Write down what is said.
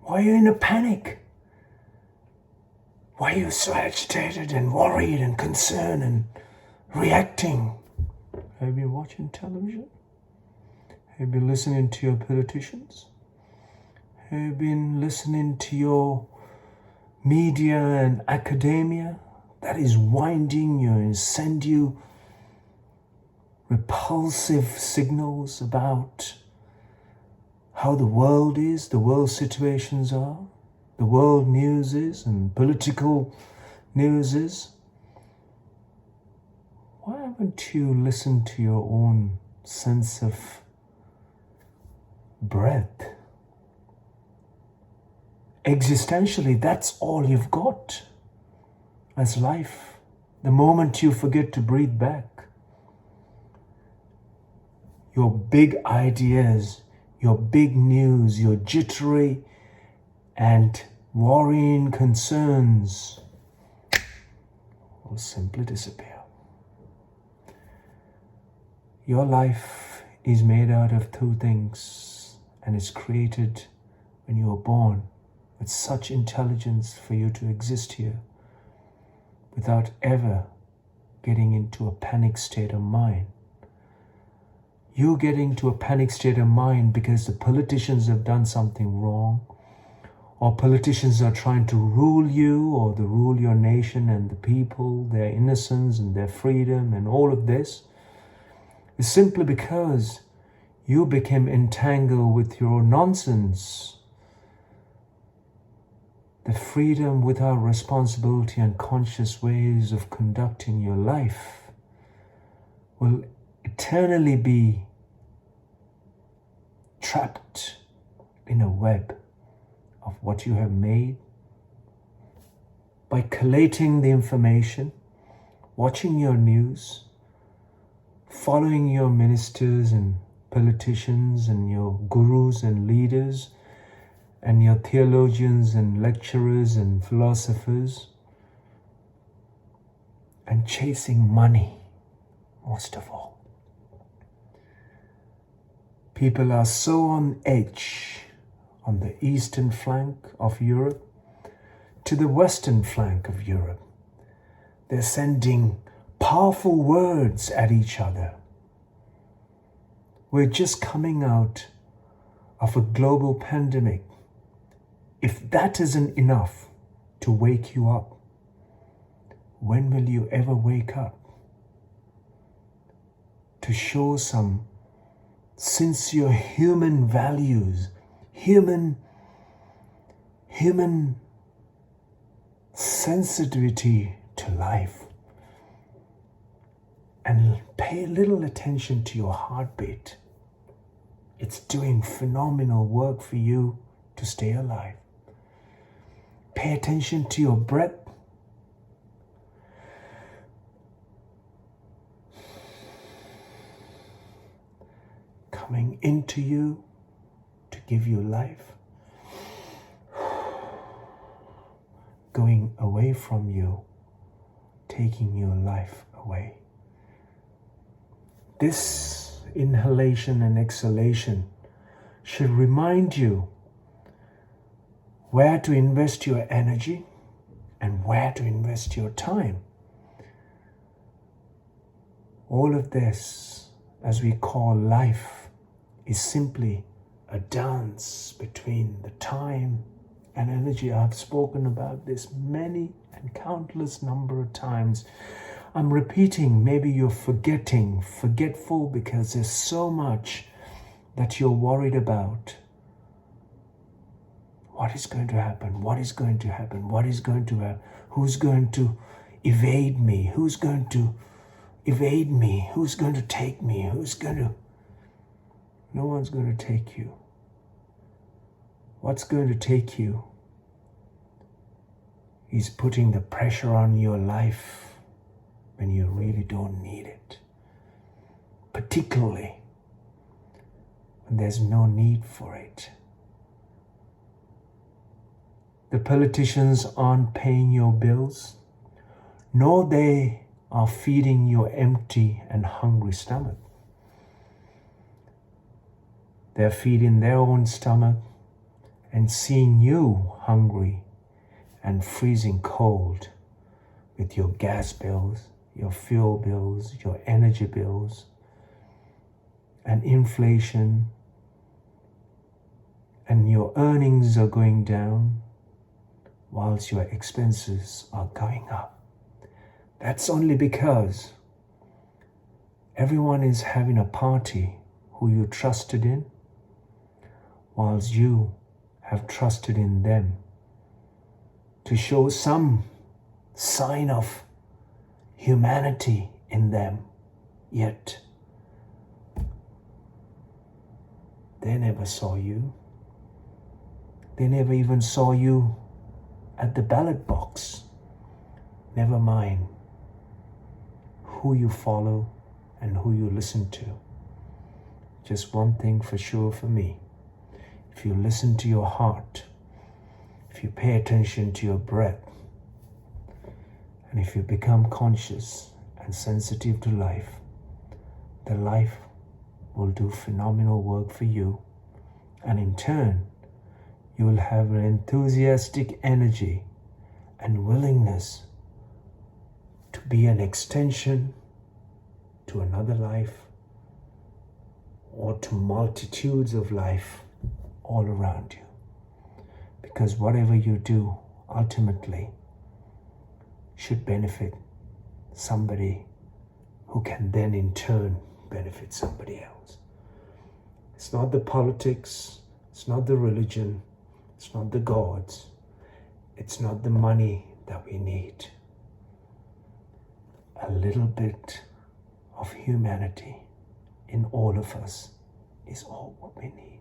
Why are you in a panic? Why are you so agitated and worried and concerned and reacting? Have you been watching television? Have you been listening to your politicians? Have you been listening to your media and academia that is winding you and send you repulsive signals about how the world is, the world situations are, the world news is, and political news is? Why haven't you listened to your own sense of breath? Existentially, that's all you've got as life. The moment you forget to breathe back, your big ideas, your big news, your jittery and worrying concerns will simply disappear. Your life is made out of two things, and it's created when you were born with such intelligence for you to exist here without ever getting into a panic state of mind. You getting to a panic state of mind because the politicians have done something wrong, or politicians are trying to rule you or to rule your nation and the people, their innocence and their freedom and all of this, is simply because you became entangled with your nonsense. The freedom without responsibility and conscious ways of conducting your life will eternally be trapped in a web of what you have made by collating the information, watching your news, following your ministers and politicians and your gurus and leaders and your theologians and lecturers and philosophers, and chasing money most of all. People are so on edge on the eastern flank of Europe to the western flank of Europe. They're sending powerful words at each other. We're just coming out of a global pandemic. If that isn't enough to wake you up, when will you ever wake up to show some sincere human values, human sensitivity to life, and pay a little attention to your heartbeat? It's doing phenomenal work for you to stay alive. Pay attention to your breath. Coming into you to give you life. Going away from you, taking your life away. This inhalation and exhalation should remind you where to invest your energy and where to invest your time. All of this, as we call life, is simply a dance between the time and energy. I've spoken about this many and countless number of times. I'm repeating, maybe you're forgetful because there's so much that you're worried about. What is going to happen? What is going to happen? What is going to happen? Who's going to evade me? Who's going to evade me? Who's going to take me? No one's going to take you. What's going to take you is putting the pressure on your life when you really don't need it. Particularly when there's no need for it. The politicians aren't paying your bills, nor they are feeding your empty and hungry stomach. They're feeding their own stomach and seeing you hungry and freezing cold with your gas bills, your fuel bills, your energy bills, and inflation, and your earnings are going down whilst your expenses are going up. That's only because everyone is having a party who you trusted in, whilst you have trusted in them to show some sign of humanity in them, yet they never saw you. They never even saw you at the ballot box. Never mind who you follow and who you listen to. Just one thing for sure for me. If you listen to your heart, if you pay attention to your breath, and if you become conscious and sensitive to life, the life will do phenomenal work for you. And in turn, you will have an enthusiastic energy and willingness to be an extension to another life or to multitudes of life all around you. Because whatever you do ultimately should benefit somebody who can then in turn benefit somebody else. It's not the politics, it's not the religion, it's not the gods, it's not the money that we need. A little bit of humanity in all of us is all what we need.